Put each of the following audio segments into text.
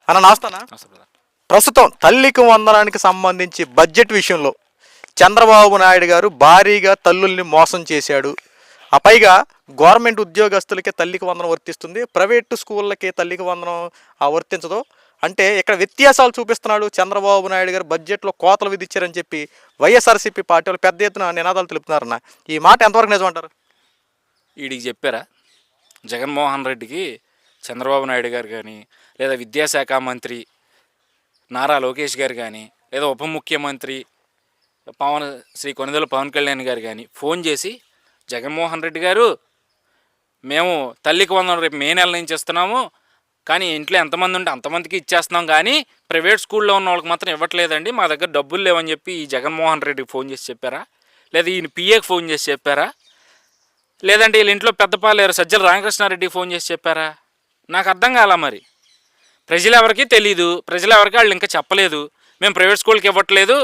అన్న నమస్తానా. ప్రస్తుతం తల్లికి వందనానికి సంబంధించి బడ్జెట్ విషయంలో చంద్రబాబు నాయుడు గారు భారీగా తల్లుల్ని మోసం చేశాడు. ఆ పైగా గవర్నమెంట్ ఉద్యోగస్తులకే తల్లికి వందనం వర్తిస్తుంది, ప్రైవేటు స్కూళ్ళకి తల్లికి వందనం వర్తించదు. అంటే ఇక్కడ వ్యత్యాసాలు చూపిస్తున్నాడు చంద్రబాబు నాయుడు గారు. బడ్జెట్లో కోతలు విధించారని చెప్పి వైఎస్ఆర్సీపీ పార్టీ వాళ్ళు పెద్ద ఎత్తున నినాదాలు తెలుపుతున్నారన్న. ఈ మాట ఎంతవరకు నిజమంటారు? వీడికి చెప్పారా జగన్మోహన్ రెడ్డికి చంద్రబాబు నాయుడు గారు కానీ, లేదా విద్యాశాఖ మంత్రి నారా లోకేష్ గారు కానీ, లేదా ఉప ముఖ్యమంత్రి శ్రీ కొనిదెల పవన్ కళ్యాణ్ గారు కానీ ఫోన్ చేసి, జగన్మోహన్ రెడ్డి గారు మేము తల్లికి వందనం రేపు మే నెల నుంచి ఇస్తున్నాము, కానీ ఇంట్లో ఎంతమంది ఉంటే అంతమందికి ఇచ్చేస్తున్నాం, కానీ ప్రైవేట్ స్కూల్లో ఉన్న వాళ్ళకి మాత్రం ఇవ్వట్లేదండి, మా దగ్గర డబ్బులు లేవని చెప్పి ఈ జగన్మోహన్ రెడ్డికి ఫోన్ చేసి చెప్పారా? లేదా ఈయన పిఏకి ఫోన్ చేసి చెప్పారా? లేదంటే వీళ్ళ ఇంట్లో పెద్దపాలేరు సజ్జల రామకృష్ణారెడ్డికి ఫోన్ చేసి చెప్పారా? నాకు అర్థం కాల. మరి ప్రజలు ఎవరికి తెలీదు, ప్రజలు ఎవరికి వాళ్ళు ఇంకా చెప్పలేదు. మేము ప్రైవేట్ స్కూల్కి ఇవ్వట్లేదు,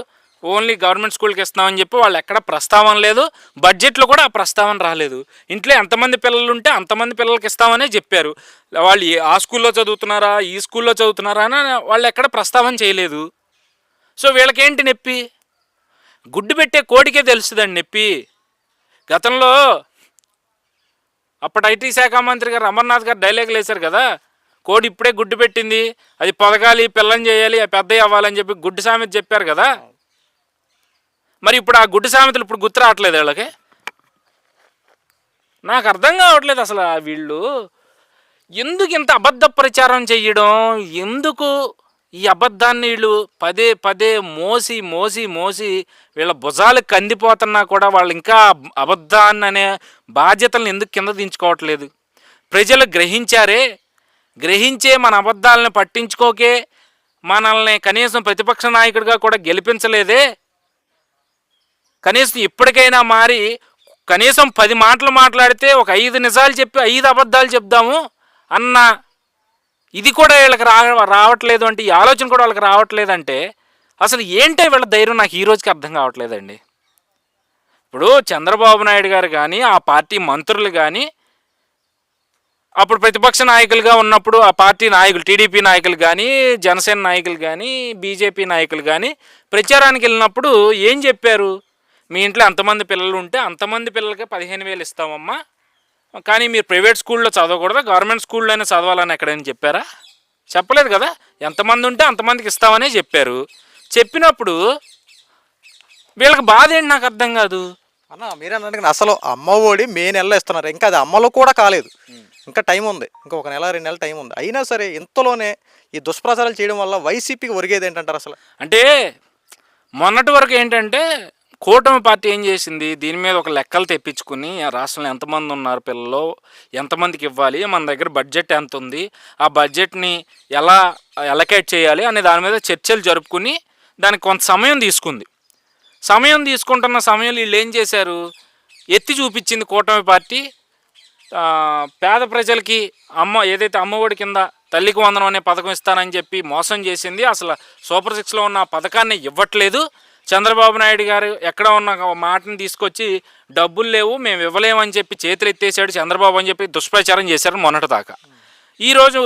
ఓన్లీ గవర్నమెంట్ స్కూల్కి ఇస్తామని చెప్పి వాళ్ళు ఎక్కడ ప్రస్తావన లేదు. బడ్జెట్లో కూడా ఆ ప్రస్తావన రాలేదు. ఇంట్లో ఎంతమంది పిల్లలు ఉంటే అంతమంది పిల్లలకి ఇస్తామనే చెప్పారు. వాళ్ళు ఆ స్కూల్లో చదువుతున్నారా, ఈ స్కూల్లో చదువుతున్నారా అని వాళ్ళు ఎక్కడ ప్రస్తావన చేయలేదు. సో వీళ్ళకేంటి నొప్పి? గుడ్డు పెట్టే కోడికే తెలుస్తుందండి నొప్పి. గతంలో అప్పటి ఐటీ శాఖ మంత్రి గారు అమర్నాథ్ గారు డైలాగులు వేశారు కదా, కోడి ఇప్పుడే గుడ్డు పెట్టింది, అది పొదగాలి, పిల్లని చేయాలి, పెద్ద అవ్వాలని చెప్పి గుడ్డు సామెత చెప్పారు కదా. మరి ఇప్పుడు ఆ గుడ్డు సామెతలు ఇప్పుడు గుర్తు రావట్లేదు వీళ్ళకి. నాకు అర్థం కావట్లేదు అసలు వీళ్ళు ఎందుకు ఇంత అబద్ధ ప్రచారం చెయ్యడం, ఎందుకు ఈ అబద్ధాన్ని వీళ్ళు పదే పదే మోసి మోసి మోసి వీళ్ళ భుజాలు కందిపోతున్నా కూడా వాళ్ళు ఇంకా అబద్ధాన్ని అనే బాధ్యతలను ఎందుకు కింద దించుకోవట్లేదు? ప్రజలు గ్రహించే మన అబద్ధాలను పట్టించుకోకే మనల్ని కనీసం ప్రతిపక్ష నాయకుడిగా కూడా గెలిపించలేదే. కనీసం ఇప్పటికైనా మారి కనీసం 10 మాటలు మాట్లాడితే ఒక 5 నిజాలు చెప్పి 5 అబద్ధాలు చెప్దాము అన్న ఇది కూడా వీళ్ళకి రావట్లేదు. అంటే ఈ ఆలోచన కూడా వాళ్ళకి రావట్లేదంటే అసలు ఏంటో వీళ్ళ ధైర్యం నాకు ఈ రోజుకి అర్థం కావట్లేదండి. ఇప్పుడు చంద్రబాబు నాయుడు గారు కానీ, ఆ పార్టీ మంత్రులు కానీ, అప్పుడు ప్రతిపక్ష నాయకులుగా ఉన్నప్పుడు ఆ పార్టీ నాయకులు, టీడీపీ నాయకులు కానీ, జనసేన నాయకులు కానీ, బీజేపీ నాయకులు కానీ ప్రచారానికి వెళ్ళినప్పుడు ఏం చెప్పారు? మీ ఇంట్లో ఎంతమంది పిల్లలు ఉంటే అంతమంది పిల్లలకి 15,000 ఇస్తామమ్మా, కానీ మీరు ప్రైవేట్ స్కూల్లో చదవకూడదు, గవర్నమెంట్ స్కూల్లోనే చదవాలని ఎక్కడైనా చెప్పారా? చెప్పలేదు కదా. ఎంతమంది ఉంటే అంతమందికి ఇస్తామనే చెప్పారు. చెప్పినప్పుడు వీళ్ళకి బాధ ఏంటి నాకు అర్థం కాదు. అన్న మీరన్నట్టు అసలు అమ్మఒడి మే నెలలో ఇస్తున్నారు, ఇంకా అది అమ్మలో కూడా కాలేదు, ఇంకా టైం ఉంది, ఇంకా 1 నెల 2 నెలలు టైం ఉంది. అయినా సరే ఇంతలోనే ఈ దుష్ప్రచారాలు చేయడం వల్ల వైసీపీకి ఒరిగేది ఏంటంటారు అసలు? అంటే మొన్నటి వరకు ఏంటంటే కూటమి పార్టీ ఏం చేసింది, దీని మీద ఒక లెక్కలు తెప్పించుకుని ఆ రాష్ట్రంలో ఎంతమంది ఉన్నారు పిల్లలు, ఎంతమందికి ఇవ్వాలి, మన దగ్గర బడ్జెట్ ఎంత ఉంది, ఆ బడ్జెట్ని ఎలా అలొకేట్ చేయాలి అనే దాని మీద చర్చలు జరుపుకుని దానికి కొంత సమయం తీసుకుంది. సమయం తీసుకుంటున్న సమయంలో వీళ్ళు ఏం చేశారు, ఎత్తి చూపించింది కూటమి పార్టీ. పేద ప్రజలకి ఏదైతే అమ్మఒడి కింద తల్లికి వందనం అనే పథకం ఇస్తానని చెప్పి మోసం చేసింది. అసలు సూపర్ 6లో ఉన్న పథకాన్ని ఇవ్వట్లేదు. చంద్రబాబు నాయుడు గారు ఎక్కడ ఉన్న మాటను తీసుకొచ్చి డబ్బులు లేవు మేము ఇవ్వలేమని చెప్పి చేతులు ఎత్తేసాడు చంద్రబాబు అని చెప్పి దుష్ప్రచారం చేశారు మొన్నటిదాకా. ఈరోజు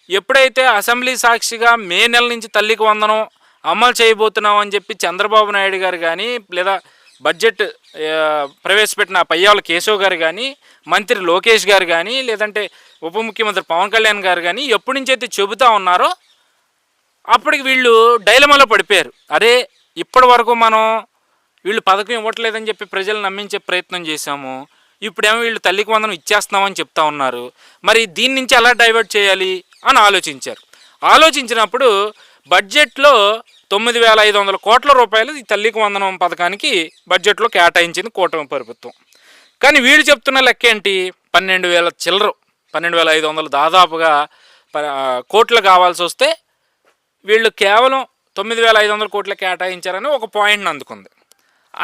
ఎప్పుడైతే అసెంబ్లీ సాక్షిగా మే నెల నుంచి తల్లికి వందనం అమలు చేయబోతున్నాం అని చెప్పి చంద్రబాబు నాయుడు గారు కానీ, లేదా బడ్జెట్ ప్రవేశపెట్టిన పయ్యావుల కేశవ్ గారు కానీ, మంత్రి లోకేష్ గారు కానీ, లేదంటే ఉప ముఖ్యమంత్రి పవన్ కళ్యాణ్ గారు కానీ ఎప్పటి నుంచి అయితే చెబుతూ ఉన్నారో అప్పటికి వీళ్ళు డైలమాలో పడిపోయారు. అరే ఇప్పటి వరకు మనం వీళ్ళు పథకం ఇవ్వట్లేదని చెప్పి ప్రజలు నమ్మించే ప్రయత్నం చేశాము, ఇప్పుడేమో వీళ్ళు తల్లికి వందనం ఇచ్చేస్తున్నామని చెప్తా ఉన్నారు, మరి దీని నుంచి ఎలా డైవర్ట్ చేయాలి అని ఆలోచించినప్పుడు బడ్జెట్లో 9,500 కోట్ల రూపాయలు ఈ తల్లికి వందనం పథకానికి బడ్జెట్లో కేటాయించింది కూటమి ప్రభుత్వం. కానీ వీళ్ళు చెప్తున్న లెక్క ఏంటి, 12,000 చిల్లర, 12,500 దాదాపుగా కోట్లు కావాల్సి వస్తే వీళ్ళు కేవలం 9,500 కోట్లు కేటాయించారని ఒక పాయింట్ని అందుకుంది.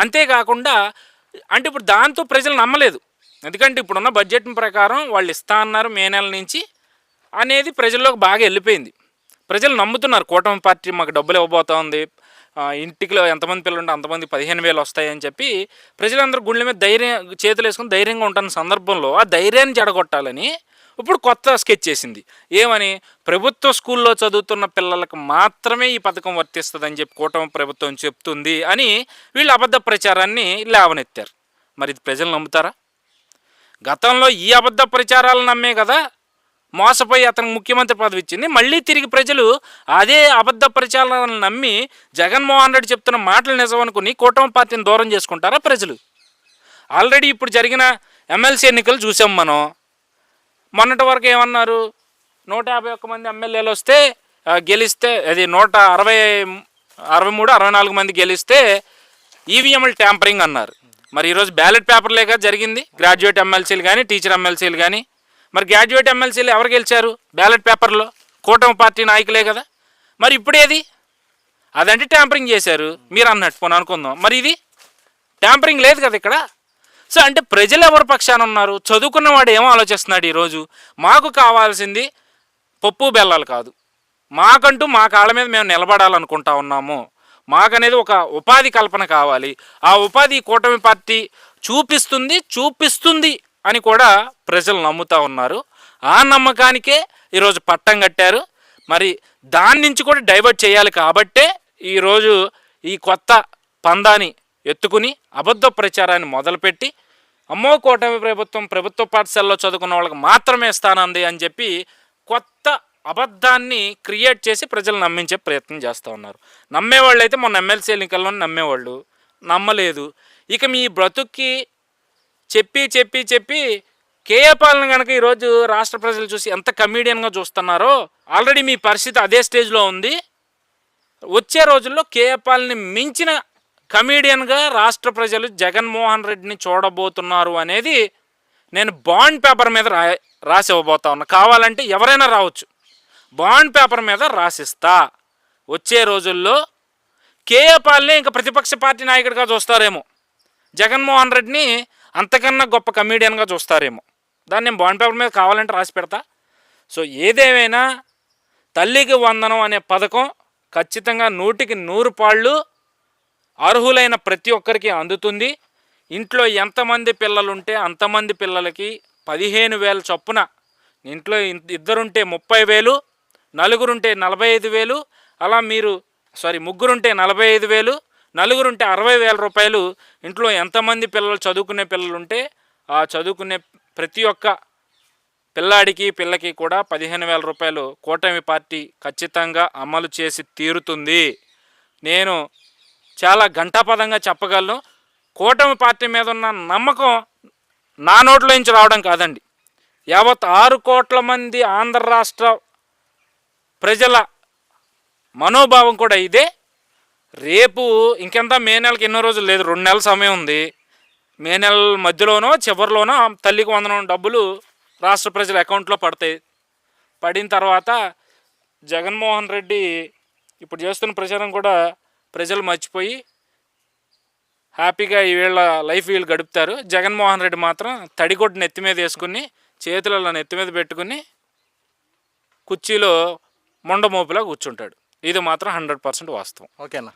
అంతేకాకుండా అంటే ఇప్పుడు దాంతో ప్రజలు నమ్మలేదు, ఎందుకంటే ఇప్పుడున్న బడ్జెట్ ప్రకారం వాళ్ళు ఇస్తా అన్నారు మే నెల నుంచి అనేది ప్రజల్లోకి బాగా వెళ్ళిపోయింది. ప్రజలు నమ్ముతున్నారు కూటమి పార్టీ మాకు డబ్బులు ఇవ్వబోతా ఉంది, ఇంటిలో ఎంతమంది పిల్లలు ఉంటే అంతమంది 15,000 వస్తాయని చెప్పి ప్రజలందరూ గుండెల మీద చేతులు వేసుకుని ధైర్యంగా ఉంటున్న సందర్భంలో ఆ ధైర్యాన్ని జడగొట్టాలని ఇప్పుడు కొత్త స్కెచ్ చేసింది ఏమని, ప్రభుత్వ స్కూల్లో చదువుతున్న పిల్లలకు మాత్రమే ఈ పథకం వర్తిస్తుందని చెప్పి కూటమి ప్రభుత్వం చెప్తుంది అని వీళ్ళు అబద్ధ ప్రచారాన్ని లేవనెత్తారు. మరి ఇది ప్రజలు నమ్ముతారా? గతంలో ఈ అబద్ధ ప్రచారాలు నమ్మే కదా మోసపోయి అతనికి ముఖ్యమంత్రి పదవి ఇచ్చింది. మళ్ళీ తిరిగి ప్రజలు అదే అబద్ధ ప్రచారాలను నమ్మి జగన్మోహన్ రెడ్డి చెప్తున్న మాటలు నిజం అనుకుని కూటమి పార్టీని దూరం చేసుకుంటారా ప్రజలు? ఆల్రెడీ ఇప్పుడు జరిగిన ఎమ్మెల్సీ ఎన్నికలు చూసాం మనం. మొన్నటి వరకు ఏమన్నారు, 151 మంది ఎమ్మెల్యేలు వస్తే గెలిస్తే అది 163, 64 మంది గెలిస్తే ఈవీఎంలు ట్యాంపరింగ్ అన్నారు. మరి ఈరోజు బ్యాలెట్ పేపర్లేగా జరిగింది, గ్రాడ్యుయేట్ ఎమ్మెల్సీలు కానీ టీచర్ ఎమ్మెల్సీలు కానీ. మరి గ్రాడ్యుయేట్ ఎమ్మెల్సీలు ఎవరు గెలిచారు బ్యాలెట్ పేపర్లో? కూటమి పార్టీ నాయకులే కదా. మరి ఇప్పుడేది? అదంటే ట్యాంపరింగ్ చేశారు మీరు అన్నట్టు పోనీ అనుకుందాం. మరి ఇది ట్యాంపరింగ్ లేదు కదా ఇక్కడ. సో అంటే ప్రజలు ఎవరి పక్షాన ఉన్నారు? చదువుకున్నవాడు ఏమో ఆలోచిస్తున్నాడు ఈరోజు, మాకు కావాల్సింది పప్పు బెల్లాలు కాదు, మాకంటూ మా కాళ్ళ మీద మేము నిలబడాలనుకుంటా ఉన్నాము, మాకనేది ఒక ఉపాధి కల్పన కావాలి, ఆ ఉపాధి కూటమి పార్టీ చూపిస్తుంది అని కూడా ప్రజలు నమ్ముతూ ఉన్నారు. ఆ నమ్మకానికే ఈరోజు పట్టం కట్టారు. మరి దాని నుంచి కూడా డైవర్ట్ చేయాలి కాబట్టే ఈరోజు ఈ కొత్త పందాని ఎత్తుకుని అబద్ధ ప్రచారాన్ని మొదలుపెట్టి అమ్మో కూటమి ప్రభుత్వం ప్రభుత్వ పాఠశాలలో చదువుకున్న వాళ్ళకి మాత్రమే స్థానంది అని చెప్పి కొత్త అబద్ధాన్ని క్రియేట్ చేసి ప్రజలు నమ్మించే ప్రయత్నం చేస్తూ ఉన్నారు. నమ్మేవాళ్ళు అయితే మొన్న ఎమ్మెల్సీ ఎన్నికల్లో నమ్మేవాళ్ళు, నమ్మలేదు. ఇక మీ బ్రతుక్కి చెప్పి కేఏ పాలన కనుక ఈరోజు రాష్ట్ర ప్రజలు చూసి ఎంత కమీడియన్గా చూస్తున్నారో, ఆల్రెడీ మీ పరిస్థితి అదే స్టేజ్లో ఉంది. వచ్చే రోజుల్లో కేఏ పాలనని మించిన కమీడియన్గా రాష్ట్ర ప్రజలు జగన్మోహన్ రెడ్డిని చూడబోతున్నారు అనేది నేను బాండ్ పేపర్ మీద రాసి ఇవ్వబోతా ఉన్నా. కావాలంటే ఎవరైనా రావచ్చు, బాండ్ పేపర్ మీద రాసిస్తా. వచ్చే రోజుల్లో కేఏ పాలనే ఇంకా ప్రతిపక్ష పార్టీ నాయకుడిగా చూస్తారేమో, జగన్మోహన్ రెడ్డిని అంతకన్నా గొప్ప కమీడియన్గా చూస్తారేమో. దాన్ని నేను బాండ్ పేపర్ మీద కావాలంటే రాసి పెడతా. సో ఏదేమైనా తల్లికి వందనం అనే పథకం ఖచ్చితంగా 100కి 100 పాళ్ళు అర్హులైన ప్రతి ఒక్కరికి అందుతుంది. ఇంట్లో ఎంతమంది పిల్లలుంటే అంతమంది పిల్లలకి 15,000 చొప్పున, ఇంట్లో ఇద్దరుంటే 30,000, నలుగురుంటే 45,000, అలా ముగ్గురుంటే 45,000, నలుగురుంటే 60,000 రూపాయలు. ఇంట్లో ఎంతమంది పిల్లలు చదువుకునే పిల్లలుంటే ఆ చదువుకునే ప్రతి ఒక్క పిల్లకి కూడా 15,000 రూపాయలు కూటమి పార్టీ ఖచ్చితంగా అమలు చేసి తీరుతుంది. నేను చాలా ఘంటాపదంగా చెప్పగలను. కూటమి పార్టీ మీద ఉన్న నమ్మకం నా నోట్లో నుంచి రావడం కాదండి, యావత్ 6 కోట్ల మంది ఆంధ్ర రాష్ట్ర ప్రజల మనోభావం కూడా ఇదే. రేపు ఇంకెంత మే నెలకి ఎన్నో రోజులు లేదు, 2 నెలల సమయం ఉంది. మే నెల మధ్యలోనో చివరిలోనో తల్లికి వందనం డబ్బులు రాష్ట్ర ప్రజల అకౌంట్లో పడతాయి. పడిన తర్వాత జగన్మోహన్ రెడ్డి ఇప్పుడు చేస్తున్న ప్రచారం కూడా ప్రజలు మర్చిపోయి హ్యాపీగా వీళ్ళ లైఫ్ వీళ్ళు గడుపుతారు. జగన్మోహన్ రెడ్డి మాత్రం తడిగొడ్డు నెత్తి మీద వేసుకుని చేతులలో నెత్తి మీద పెట్టుకుని కుర్చీలో మొండమోపులా కూర్చుంటాడు. ఇది మాత్రం 100% వాస్తవం. ఓకేనా?